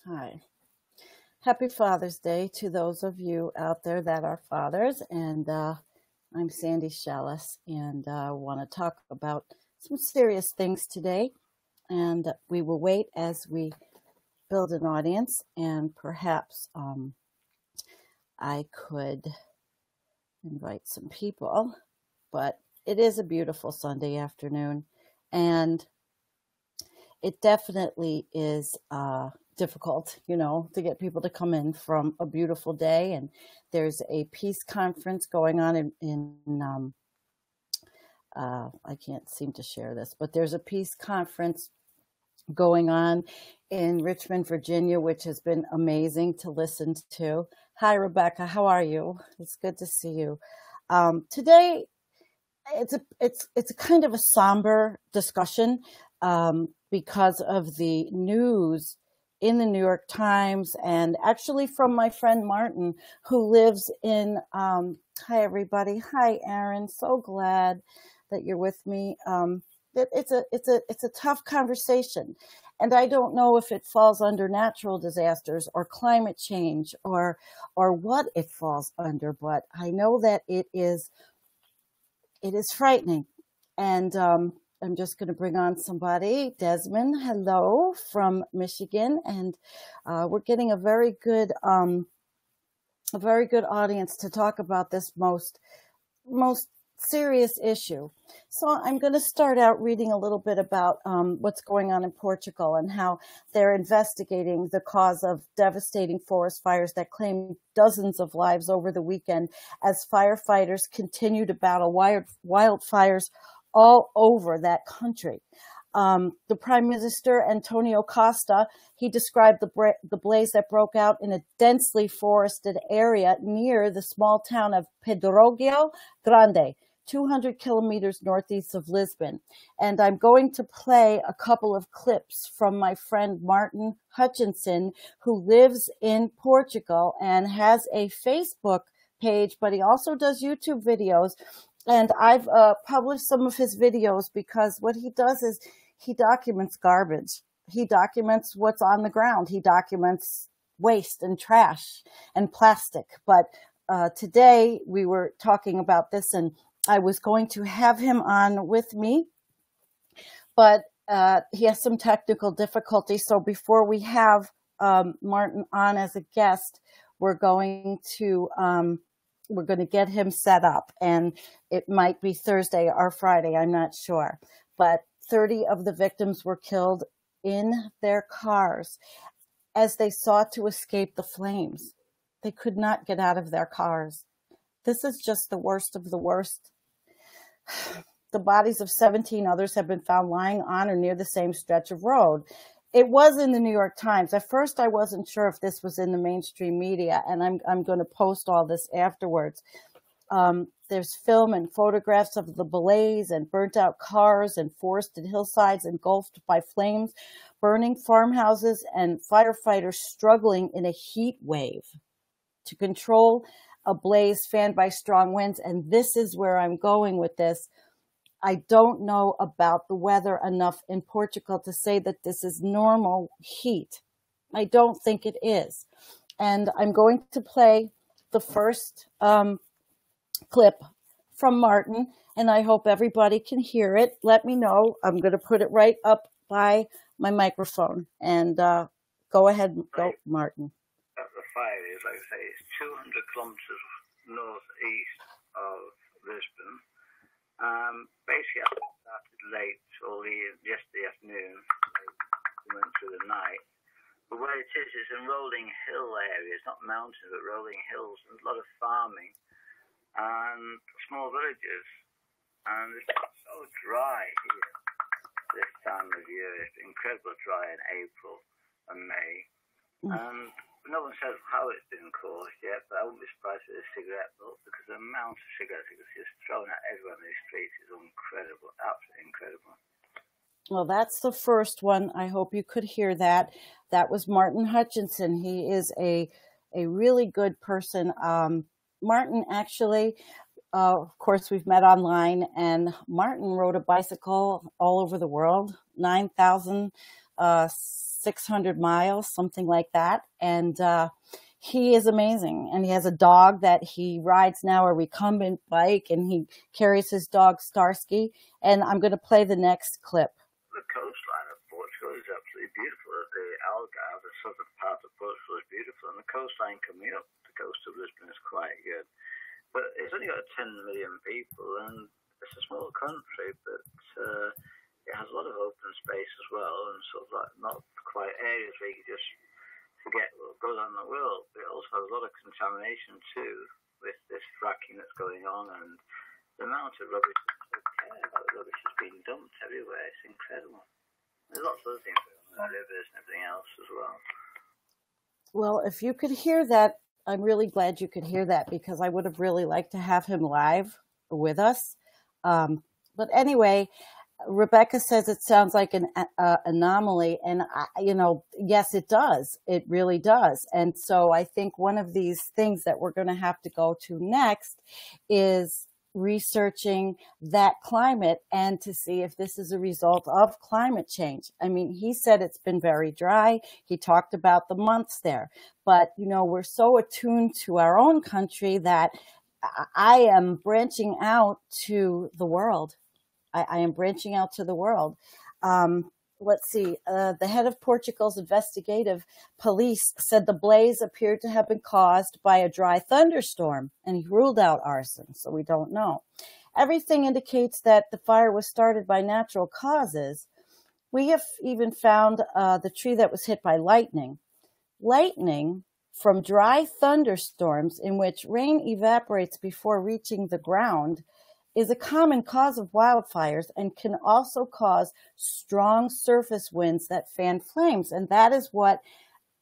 Hi. Happy Father's Day to those of you out there that are fathers. And I'm Sandy Shallis, and I want to talk about some serious things today. And we will wait as we build an audience, and perhaps I could invite some people. But it is a beautiful Sunday afternoon, and it definitely is difficult, to get people to come in from a beautiful day. And there's a peace conference going on in I can't seem to share this, but there's a peace conference going on in Richmond, Virginia, which has been amazing to listen to. Hi, Rebecca. How are you? It's good to see you. Today, it's a kind of a somber discussion because of the news in the New York Times, and actually from my friend Martin, who lives in, hi everybody. Hi, Aaron. So glad that you're with me. It's a tough conversation. And I don't know if it falls under natural disasters or climate change or what it falls under, but I know that it is frightening. And I'm just going to bring on somebody. Desmond, hello, from Michigan. And we're getting a very good audience to talk about this most serious issue. So I'm going to start out reading a little bit about what's going on in Portugal and how they're investigating the cause of devastating forest fires that claimed dozens of lives over the weekend as firefighters continue to battle wildfires all over that country. The Prime Minister, Antonio Costa, he described the blaze that broke out in a densely forested area near the small town of Pedrógão Grande, 200 kilometers northeast of Lisbon. And I'm going to play a couple of clips from my friend Martin Hutchinson, who lives in Portugal and has a Facebook page, but he also does YouTube videos. And I've published some of his videos because what he does is he documents garbage. He documents what's on the ground. He documents waste and trash and plastic. But today we were talking about this, and I was going to have him on with me, but he has some technical difficulties. So before we have Martin on as a guest, we're going to get him set up, and it might be Thursday or Friday. I'm not sure, but 30 of the victims were killed in their cars as they sought to escape the flames. They could not get out of their cars. This is just the worst of the worst. The bodies of 17 others have been found lying on or near the same stretch of road. It was in the New York Times. At first, I wasn't sure if this was in the mainstream media, and I'm going to post all this afterwards. There's film and photographs of the blaze and burnt out cars and forested hillsides engulfed by flames, burning farmhouses, and firefighters struggling in a heat wave to control a blaze fanned by strong winds. And this is where I'm going with this. I don't know about the weather enough in Portugal to say that this is normal heat. I don't think it is. And I'm going to play the first clip from Martin, and I hope everybody can hear it. Let me know. I'm going to put it right up by my microphone. And go ahead, go, Martin. The fire is, like I say, it's 200 kilometers northeast of Lisbon. Basically, I started late yesterday afternoon. We went through the night. But where it is in rolling hill areas, not mountains, but rolling hills. There's a lot of farming and small villages. And it's so dry here this time of year. It's incredibly dry in April and May. And no one says how it's been caused yet, but I wouldn't be surprised if it's cigarette butt, because the amount of cigarettes you can see just thrown out everywhere in these streets is incredible, absolutely incredible. Well, that's the first one. I hope you could hear that. That was Martin Hutchinson. He is a really good person. Martin, actually, of course, we've met online, and Martin rode a bicycle all over the world, 9,700 600 miles, something like that. And he is amazing. And he has a dog that he rides now, a recumbent bike, and he carries his dog Starsky. And I'm going to play the next clip. The coastline of Portugal is absolutely beautiful. The Algarve, the southern part of Portugal, is beautiful, and the coastline coming up the coast of Lisbon is quite good. But it's only got 10 million people, and it's a small country, but it has a lot of open space as well, and sort of like not quite areas where you can just forget what goes on in the world. But it also has a lot of contamination too with this fracking that's going on, and the amount of rubbish is being dumped everywhere. It's incredible. There's lots of other things going on, rivers and everything else as well. Well, if you could hear that, I'm really glad you could hear that, because I would have really liked to have him live with us. But anyway, Rebecca says it sounds like an anomaly. And, yes, it does. It really does. And so I think one of these things that we're going to have to go to next is researching that climate and to see if this is a result of climate change. I mean, he said it's been very dry. He talked about the months there, but we're so attuned to our own country that I am branching out to the world. I am branching out to the world. Let's see. The head of Portugal's investigative police said the blaze appeared to have been caused by a dry thunderstorm, and he ruled out arson, so we don't know. Everything indicates that the fire was started by natural causes. We have even found the tree that was hit by lightning. Lightning from dry thunderstorms in which rain evaporates before reaching the ground is a common cause of wildfires and can also cause strong surface winds that fan flames. And that is what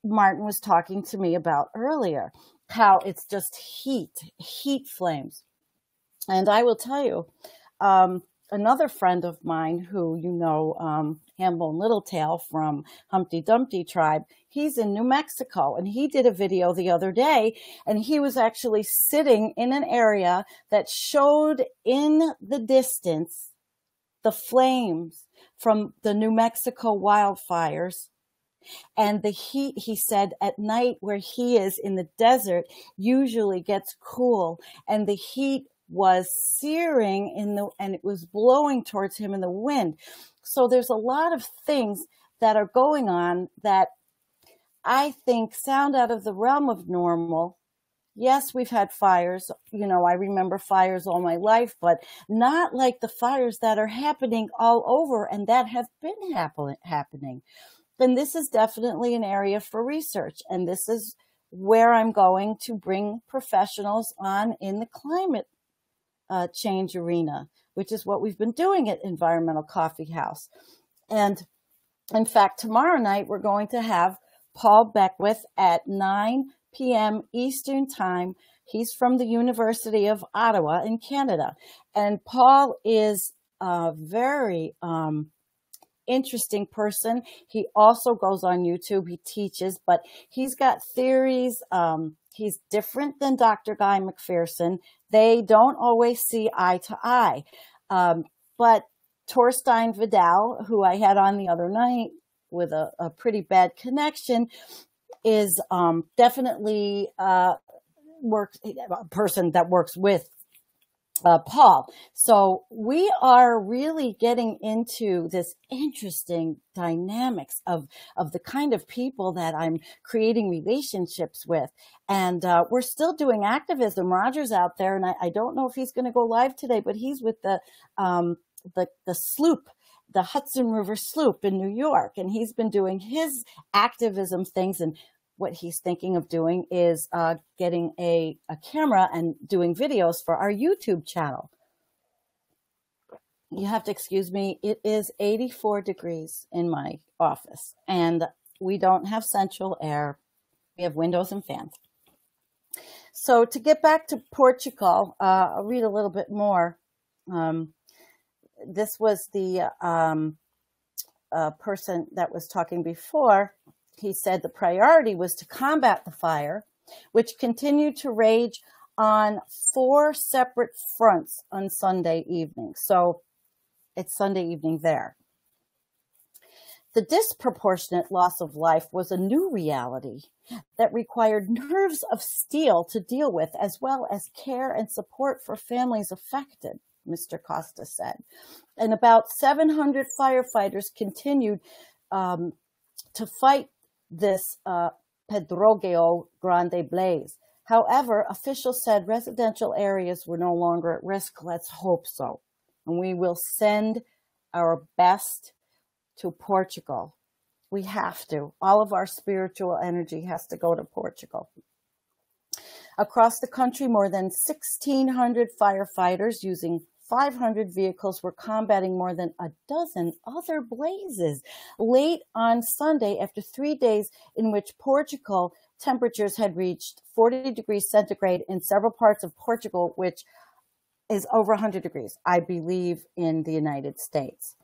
Martin was talking to me about earlier, how it's just heat flames. And I will tell you, another friend of mine who, Hambone Littletail from Humpty Dumpty tribe, he's in New Mexico, and he did a video the other day, and he was actually sitting in an area that showed in the distance the flames from the New Mexico wildfires. And the heat, he said, at night where he is in the desert usually gets cool, and the heat was searing and it was blowing towards him in the wind. So there's a lot of things that are going on that I think sound out of the realm of normal. Yes, we've had fires. I remember fires all my life, but not like the fires that are happening all over and that have been happening. And this is definitely an area for research. And this is where I'm going to bring professionals on in the climate change arena, which is what we've been doing at Environmental Coffee House. And in fact, tomorrow night, we're going to have Paul Beckwith at 9 p.m. Eastern Time. He's from the University of Ottawa in Canada. And Paul is a very interesting person. He also goes on YouTube. He teaches, but he's got theories. He's different than Dr. Guy McPherson. They don't always see eye to eye. But Torstein Vidal, who I had on the other night with a pretty bad connection, is definitely a person that works with Paul. So we are really getting into this interesting dynamics of the kind of people that I'm creating relationships with. And we're still doing activism. Roger's out there, and I don't know if he's going to go live today, but he's with the sloop, the Hudson River sloop in New York. And he's been doing his activism things, and what he's thinking of doing is getting a camera and doing videos for our YouTube channel. You have to excuse me. It is 84 degrees in my office, and we don't have central air. We have windows and fans. So to get back to Portugal, I'll read a little bit more. This was the person that was talking before. He said the priority was to combat the fire, which continued to rage on 4 separate fronts on Sunday evening. So it's Sunday evening there. The disproportionate loss of life was a new reality that required nerves of steel to deal with, as well as care and support for families affected, Mr. Costa said. And about 700 firefighters continued to fight this Pedrogao Grande blaze. However, officials said residential areas were no longer at risk. Let's hope so. And we will send our best to Portugal. We have to. All of our spiritual energy has to go to Portugal. Across the country, more than 1,600 firefighters using 500 vehicles were combating more than a dozen other blazes. Late on Sunday, after 3 days in which Portugal temperatures had reached 40 degrees centigrade in several parts of Portugal, which is over 100 degrees, I believe, in the United States.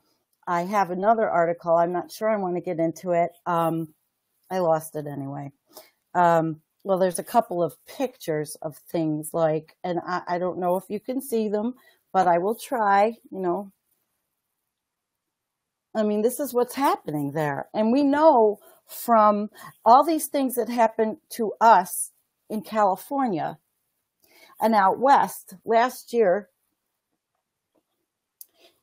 I have another article. I'm not sure I want to get into it. I lost it anyway. Well, there's a couple of pictures of things like, and I don't know if you can see them, but I will try, you know. I mean, this is what's happening there. And we know from all these things that happened to us in California and out west last year,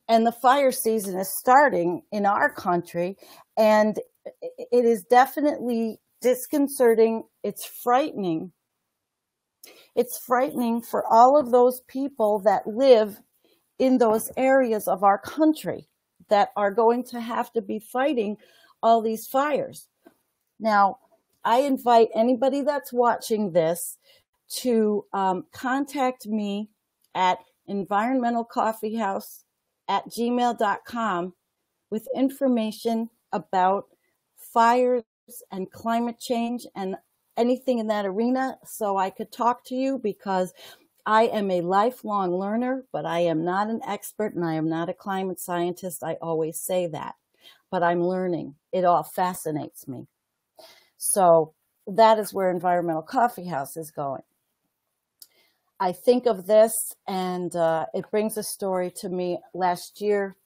and the fire season is starting in our country, and it is definitely disconcerting. It's frightening. It's frightening for all of those people that live in those areas of our country that are going to have to be fighting all these fires. Now, I invite anybody that's watching this to contact me at environmentalcoffeehouse@gmail.com with information about fires and climate change and anything in that arena, so I could talk to you, because I am a lifelong learner, but I am not an expert and I am not a climate scientist. I always say that, but I'm learning. It all fascinates me. So that is where Environmental Coffee House is going. I think of this, and it brings a story to me last year,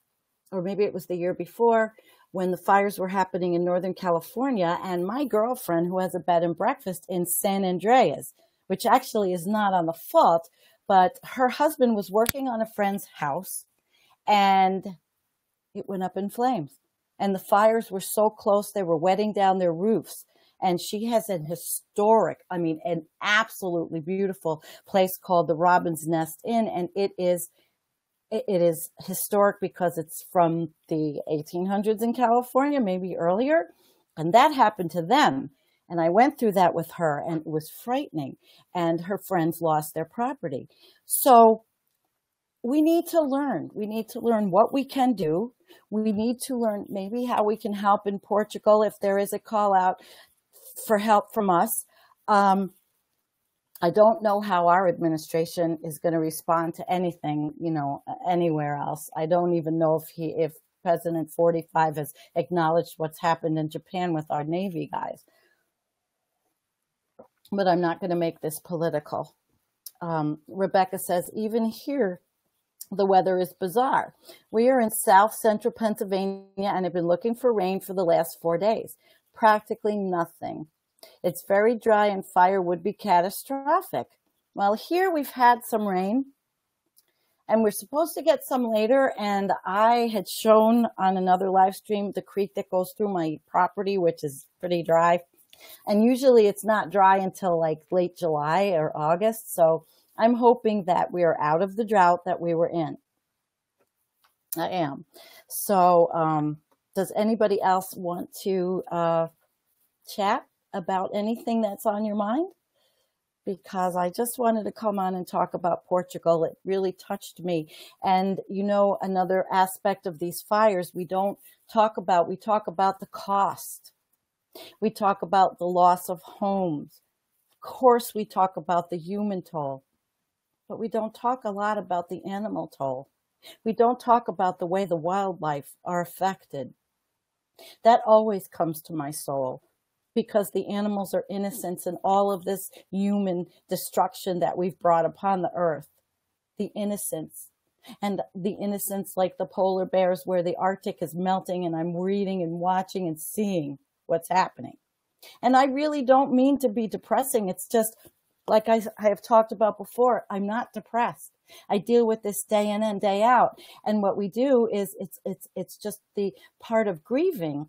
or maybe it was the year before, when the fires were happening in Northern California, and my girlfriend, who has a bed and breakfast in San Andreas, which actually is not on the fault, but her husband was working on a friend's house, and it went up in flames. And the fires were so close, they were wetting down their roofs. And she has an historic, I mean, an absolutely beautiful place called the Robin's Nest Inn. And it is historic because it's from the 1800s in California, maybe earlier. And that happened to them. And I went through that with her, and it was frightening. And her friends lost their property. So we need to learn. We need to learn what we can do. We need to learn maybe how we can help in Portugal if there is a call out for help from us. I don't know how our administration is going to respond to anything, you know, anywhere else. I don't even know if President 45 has acknowledged what's happened in Japan with our Navy guys. But I'm not going to make this political. Rebecca says, even here, the weather is bizarre. We are in south central Pennsylvania and have been looking for rain for the last 4 days. Practically nothing. It's very dry and fire would be catastrophic. Well, here we've had some rain and we're supposed to get some later. And I had shown on another live stream the creek that goes through my property, which is pretty dry. And usually it's not dry until like late July or August. So I'm hoping that we are out of the drought that we were in. I am. So does anybody else want to chat about anything that's on your mind? Because I just wanted to come on and talk about Portugal. It really touched me. And, you know, another aspect of these fires we talk about the cost. We talk about the loss of homes. Of course, we talk about the human toll, but we don't talk a lot about the animal toll. We don't talk about the way the wildlife are affected. That always comes to my soul, because the animals are innocents in all of this human destruction that we've brought upon the earth. The innocents. and the innocence, like the polar bears where the Arctic is melting, and I'm reading and watching and seeing what's happening. And I really don't mean to be depressing. It's just like I have talked about before, I'm not depressed. I deal with this day in and day out. And what we do is it's just the part of grieving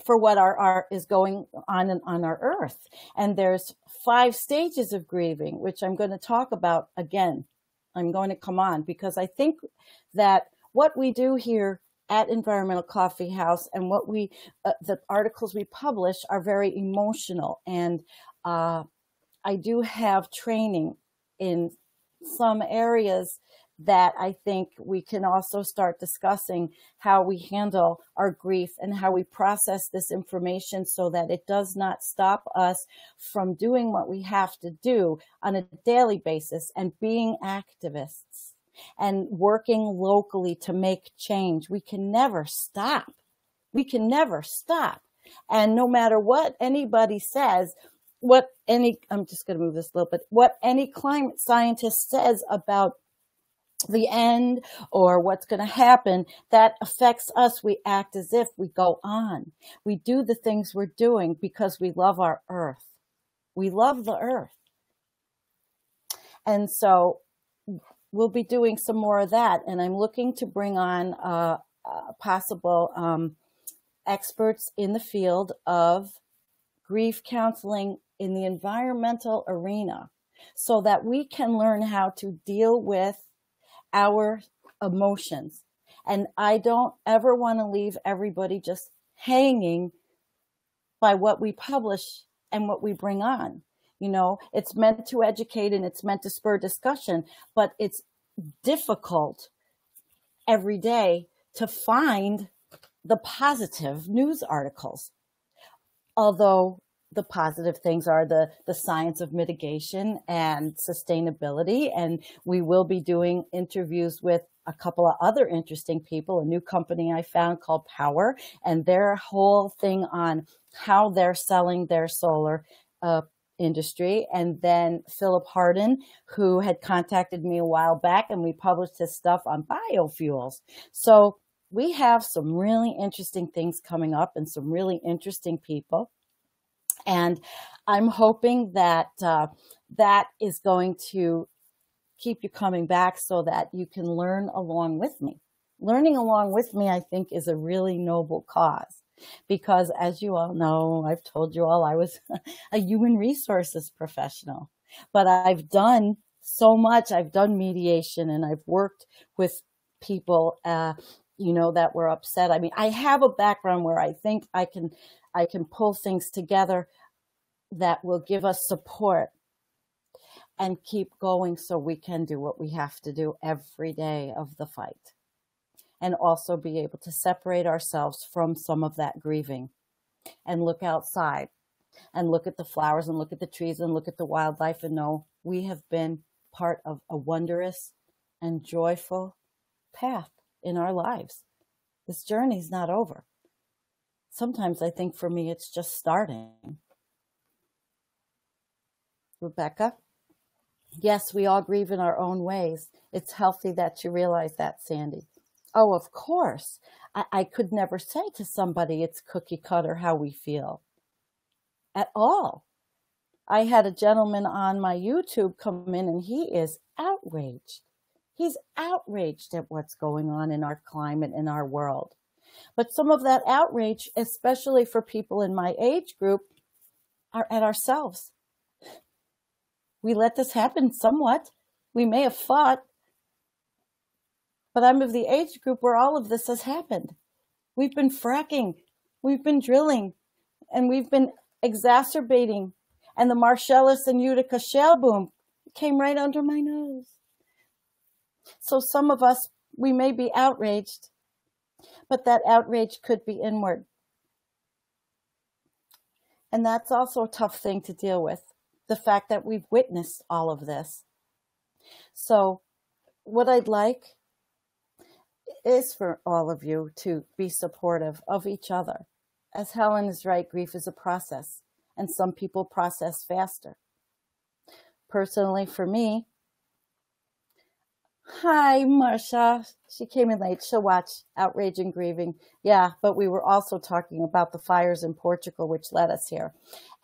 for what our is going on our earth. And there's 5 stages of grieving, which I'm going to talk about again. I'm going to come on because I think that what we do here at Environmental Coffee House and what the articles we publish are very emotional. And I do have training in some areas that I think we can also start discussing how we handle our grief and how we process this information so that it does not stop us from doing what we have to do on a daily basis and being activists and working locally to make change. We can never stop. We can never stop. And no matter what anybody says, I'm just going to move this a little bit, what any climate scientist says about the end or what's going to happen, that affects us. We act as if we go on. We do the things we're doing because we love our earth. We love the earth. And so we'll be doing some more of that. And I'm looking to bring on possible experts in the field of grief counseling in the environmental arena so that we can learn how to deal with our emotions. And I don't ever want to leave everybody just hanging by what we publish and what we bring on. You know, it's meant to educate and it's meant to spur discussion, but it's difficult every day to find the positive news articles. Although the positive things are the science of mitigation and sustainability. And we will be doing interviews with a couple of other interesting people, a new company I found called Power, and their whole thing on how they're selling their solar industry. And then Philip Hardin, who had contacted me a while back, and we published his stuff on biofuels. So we have some really interesting things coming up and some really interesting people. And I'm hoping that that is going to keep you coming back so that you can learn along with me. Learning along with me, I think, is a really noble cause because, as you all know, I've told you all I was a human resources professional, but I've done so much. I've done mediation and I've worked with people, that were upset. I mean, I have a background where I think I can pull things together that will give us support and keep going so we can do what we have to do every day of the fight. And also be able to separate ourselves from some of that grieving and look outside and look at the flowers and look at the trees and look at the wildlife and know we have been part of a wondrous and joyful path in our lives. This journey's not over. Sometimes I think for me, it's just starting. Rebecca? Yes, we all grieve in our own ways. It's healthy that you realize that, Sandy. Oh, of course. I could never say to somebody it's cookie cutter how we feel at all. I had a gentleman on my YouTube come in and he is outraged. He's outraged at what's going on in our climate, in our world. But some of that outrage, especially for people in my age group, are at ourselves. We let this happen somewhat. We may have fought, but I'm of the age group where all of this has happened. We've been fracking, we've been drilling, and we've been exacerbating. And the Marcellus and Utica shale boom came right under my nose. So some of us, we may be outraged, but that outrage could be inward. And that's also a tough thing to deal with, the fact that we've witnessed all of this. So what I'd like is for all of you to be supportive of each other. As Helen is right, grief is a process, and some people process faster. Personally, for me, Hi, Marsha. She came in late. She'll watch Outrage and Grieving. Yeah, but we were also talking about the fires in Portugal, which led us here.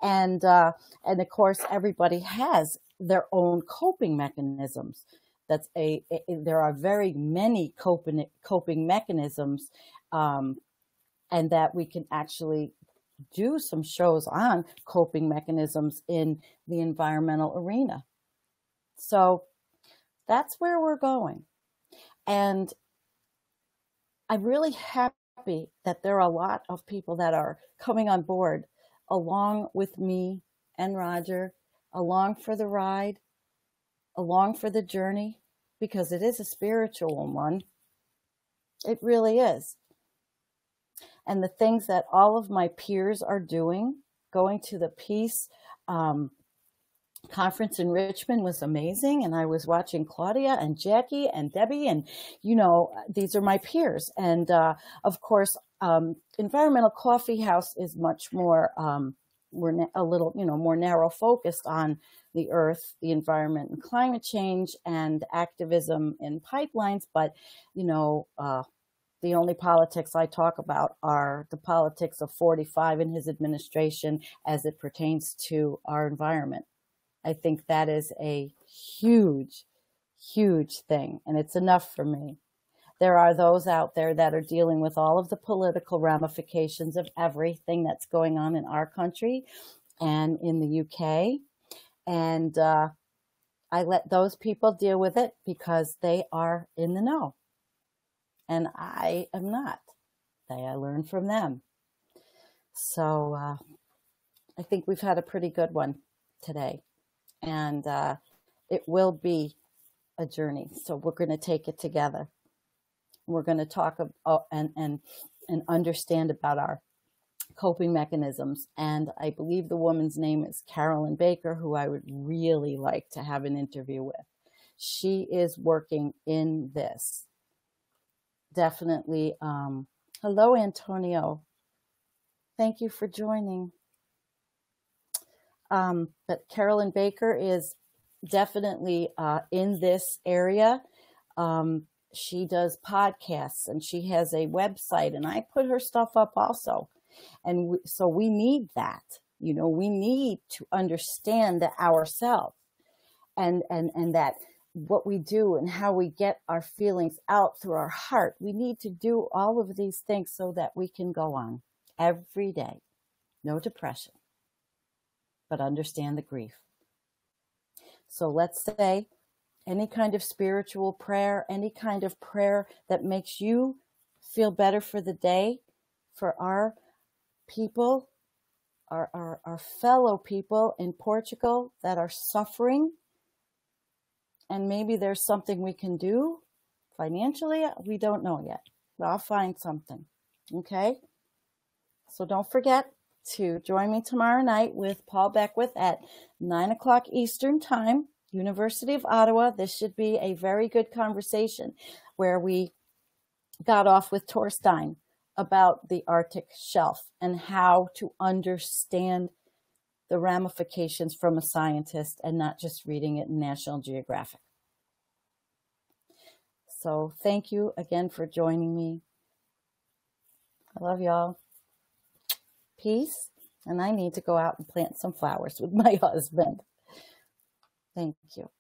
And of course, everybody has their own coping mechanisms. There are very many coping mechanisms, and that we can actually do some shows on coping mechanisms in the environmental arena. So that's where we're going. And I'm really happy that there are a lot of people that are coming on board along with me and Roger, along for the ride, along for the journey, because it is a spiritual one. It really is. And the things that all of my peers are doing, going to the peace conference in Richmond was amazing. And I was watching Claudia and Jackie and Debbie, and, these are my peers. And of course, Environmental Coffee House is much more, we're a little, more narrow focused on the earth, the environment, and climate change and activism in pipelines. But, the only politics I talk about are the politics of 45 in his administration as it pertains to our environment. I think that is a huge, huge thing, and it's enough for me. There are those out there that are dealing with all of the political ramifications of everything that's going on in our country and in the UK. And I let those people deal with it because they are in the know. And I am not. I learn from them. So I think we've had a pretty good one today. And it will be a journey. So we're going to take it together. We're going to talk and understand about our coping mechanisms. And I believe the woman's name is Carolyn Baker, who I would really like to have an interview with. She is working in this. Definitely. Hello, Antonio. Thank you for joining. But Carolyn Baker is definitely in this area. She does podcasts and she has a website, and I put her stuff up also. And so we need that. We need to understand that ourselves and that what we do and how we get our feelings out through our heart. We need to do all of these things so that we can go on every day. No depression, but understand the grief. So let's say any kind of spiritual prayer, any kind of prayer that makes you feel better for the day, for our people, our fellow people in Portugal that are suffering. And maybe there's something we can do financially. We don't know yet, but I'll find something. Okay? So don't forget to join me tomorrow night with Paul Beckwith at 9 o'clock Eastern Time, University of Ottawa. This should be a very good conversation where we got off with Torstein about the Arctic shelf and how to understand the ramifications from a scientist and not just reading it in National Geographic. So thank you again for joining me. I love y'all. Peace. And I need to go out and plant some flowers with my husband. Thank you.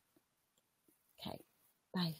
Okay. Bye.